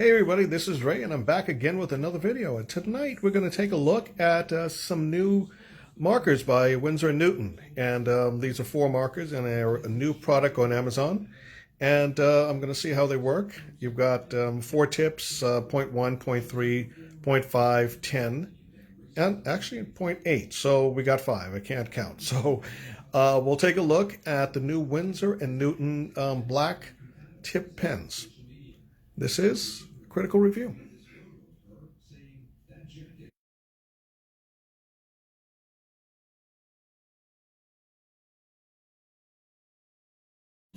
Hey everybody, this is Ray and I'm back again with another video. And tonight we're going to take a look at some new markers by Winsor & Newton. And these are 4 markers and they're a new product on Amazon. And I'm going to see how they work. You've got 4 tips, 0.1, 0.3, 0.5, 10, and actually 0.8. So we got 5. I can't count. So we'll take a look at the new Winsor & Newton black tip pens. This is Critical Review.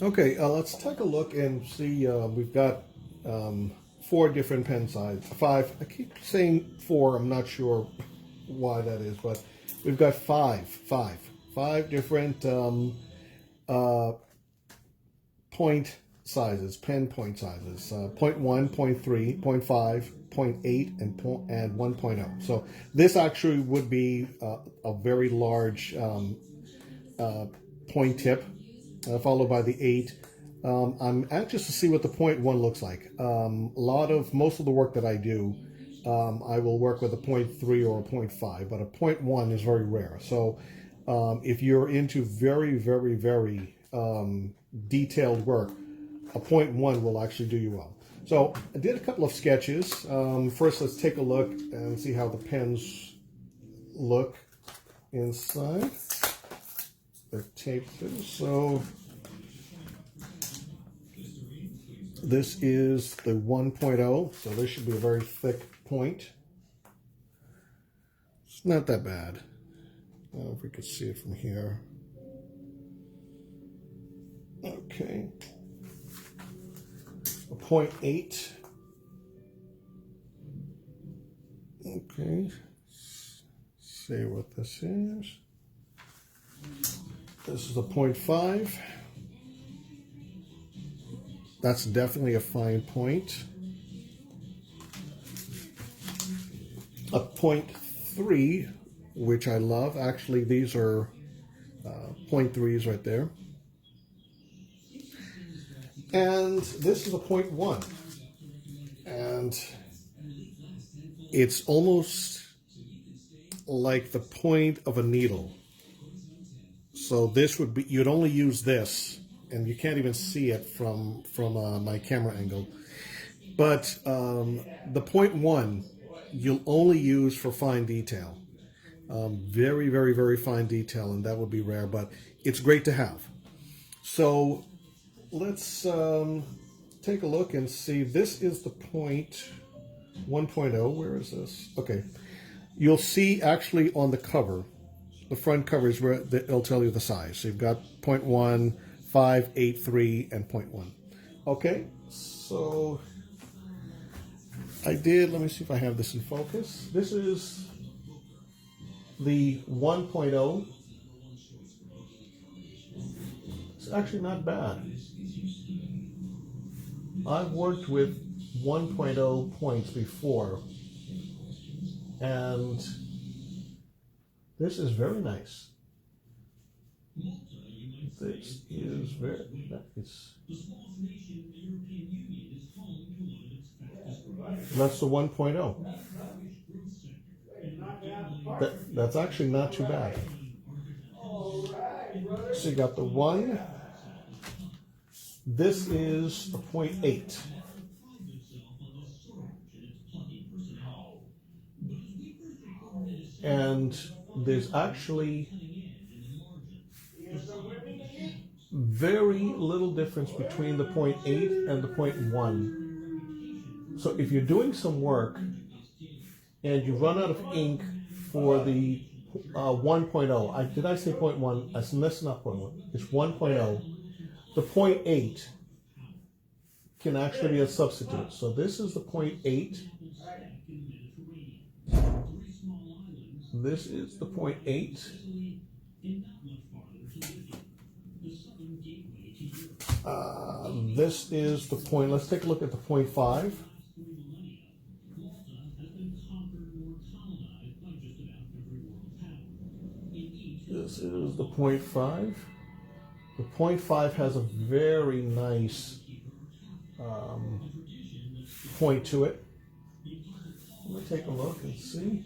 Okay, let's take a look and see. We've got 4 different pen sizes. 5. I keep saying 4. I'm not sure why that is, but we've got 5 different point sizes, pen point sizes, 0.1, 0.3, 0.5, 0.8, and 1.0. So this actually would be a very large point tip, followed by the 8. I'm anxious to see what the 0.1 looks like. Most of the work that I do, I will work with a 0.3 or a 0.5, but a 0.1 is very rare. So if you're into very, very, very detailed work, a 0.1 will actually do you well. So I did a couple of sketches. First, let's take a look and see how the pens look inside. They're taped in. So this is the 1.0, so this should be a very thick point. It's not that bad. I don't know if we can see it from here. Okay. A 0.8. Okay. See what this is. This is a 0.5. That's definitely a fine point. A 0.3, which I love. Actually, these are 0.3s right there. And this is a 0.1. And it's almost like the point of a needle. So this would be, you'd only use this, and you can't even see it from my camera angle. But the 0.1, you'll only use for fine detail. Very, very, very fine detail, and that would be rare, but it's great to have. So let's take a look and see. This is the 1.0. Where is this? Okay. You'll see actually on the cover, the front cover is where it'll tell you the size. So you've got 0.1, 5, 8, 3, and 0.1. Okay, so let me see if I have this in focus. This is the 1.0. It's actually not bad. I've worked with 1.0 points before, and this is very nice. This is very nice. That's the 1.0. That's actually not too bad. So you got the 1. This is a 0.8. And there's actually very little difference between the 0.8 and the 0.1. So if you're doing some work and you run out of ink for the 1.0, did I say 0.1? That's not 0.1. It's 1.0. The 0.8 can actually be a substitute. So this is the 0.8. This is the 0.8. This is the point. Let's take a look at the 0.5. This is the 0.5. The 0.5 has a very nice point to it. Let me take a look and see.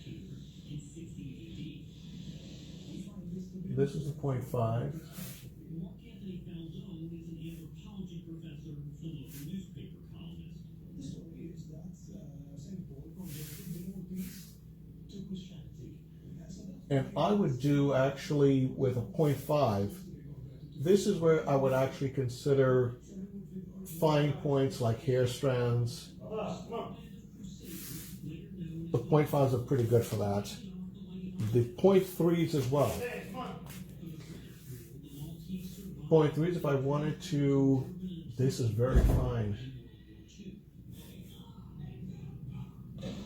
This is the 0.5. And I would do actually with a 0.5, this is where I would actually consider fine points like hair strands. The 0.5s are pretty good for that. The 0.3s as well. 0.3s if I wanted to, this is very fine.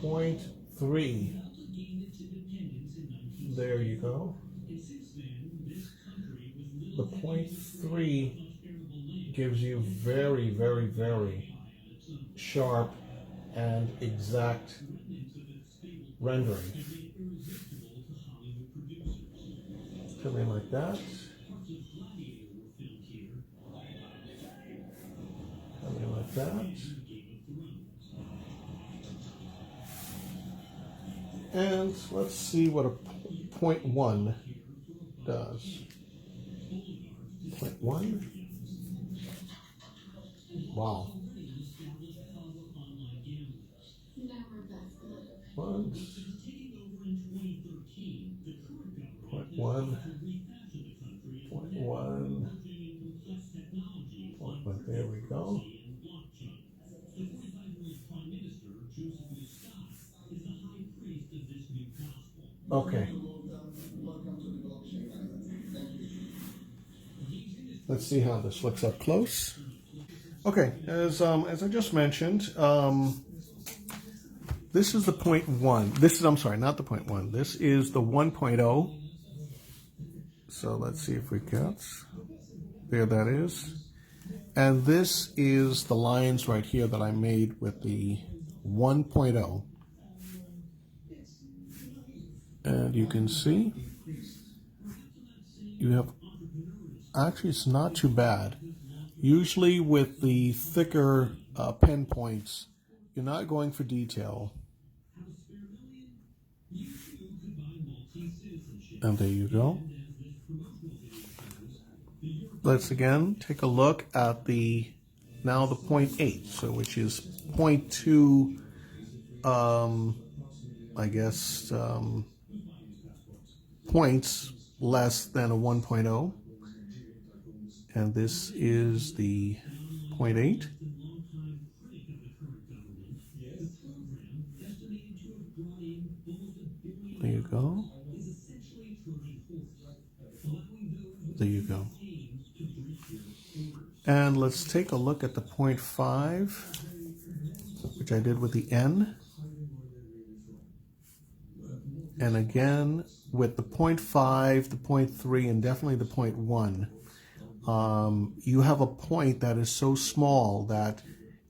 0.3. There you go. The 0.3 gives you very, very, very sharp and exact rendering. Come in like that. Come in like that. And let's see what a 0.1 does. 0.1. Wow. Once. 0.1. 0.1. 0.1. There we go. Okay. Let's see how this looks up close. Okay, as I just mentioned, this is the 0.1. This is, I'm sorry, not the 0.1. This is the 1.0. So let's see if we get, there that is. And this is the lines right here that I made with the 1.0. And you can see, you have, actually it's not too bad. Usually with the thicker pen points, you're not going for detail. And there you go. Let's again take a look at the, now the 0.8, so which is 0.2, I guess, points less than a 1.0. And this is the 0.8. There you go. There you go. And let's take a look at the 0.5, which I did with the N. And again, with the 0.5, the 0.3, and definitely the 0.1, you have a point that is so small that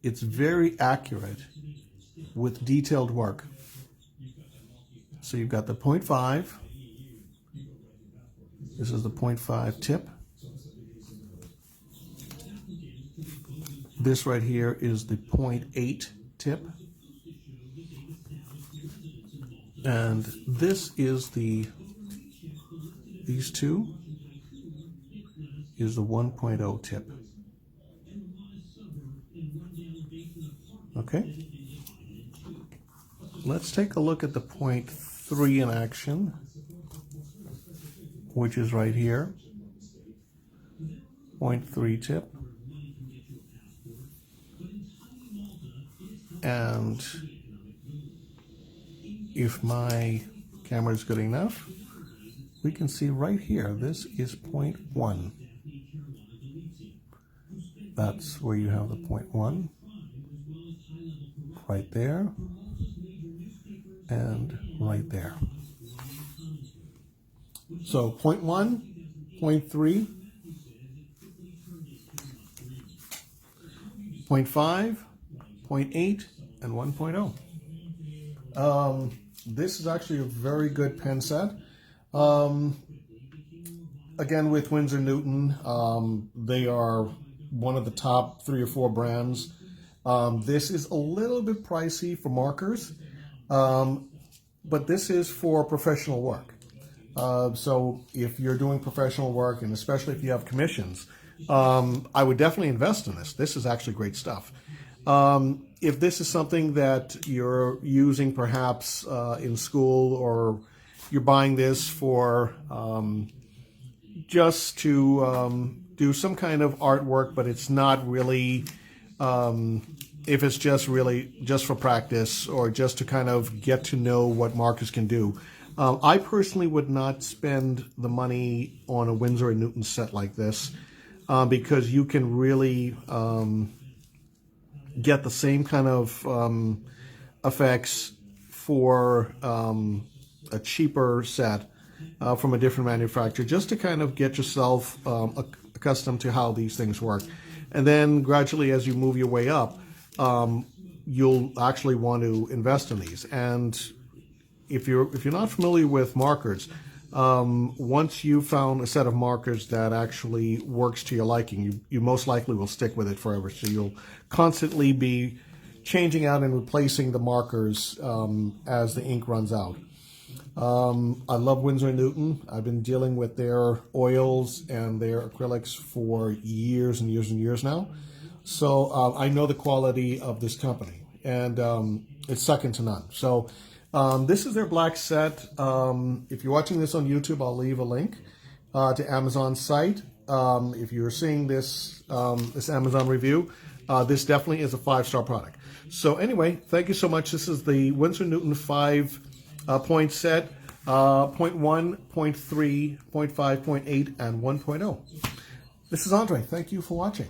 it's very accurate with detailed work. So you've got the 0.5. This is the 0.5 tip. This right here is the 0.8 tip. And this is the, these two is the 1.0 tip. Okay. Let's take a look at the 0.3 in action, which is right here. 0.3 tip. And if my camera is good enough, we can see right here, this is 0.1. That's where you have the 0.1, right there, and right there. So 0.1, 0.3, 0.5, 0.8, and 1.0. This is actually a very good pen set. Again, with Winsor Newton, they are one of the top 3 or 4 brands This is a little bit pricey for markers, but this is for professional work. So if you're doing professional work, and especially if you have commissions, I would definitely invest in this. This is actually great stuff. If this is something that you're using perhaps in school, or you're buying this for just to do some kind of artwork, but it's not really, if it's just really just for practice or just to kind of get to know what markers can do, I personally would not spend the money on a Winsor & Newton set like this, because you can really get the same kind of effects for a cheaper set from a different manufacturer, just to kind of get yourself accustomed to how these things work. And then gradually, as you move your way up, you'll actually want to invest in these. And if you're not familiar with markers, once you've found a set of markers that actually works to your liking, you most likely will stick with it forever. So you'll constantly be changing out and replacing the markers as the ink runs out. I love Winsor & Newton. I've been dealing with their oils and their acrylics for years and years and years now. So I know the quality of this company, and it's second to none. So this is their black set. If you're watching this on YouTube, I'll leave a link to Amazon's site. If you're seeing this, this Amazon review, this definitely is a 5-star product. So anyway, thank you so much. This is the Winsor & Newton 5-point set, point 1, point 3, point 5, point 8, and 1.0. This is Andre. Thank you for watching.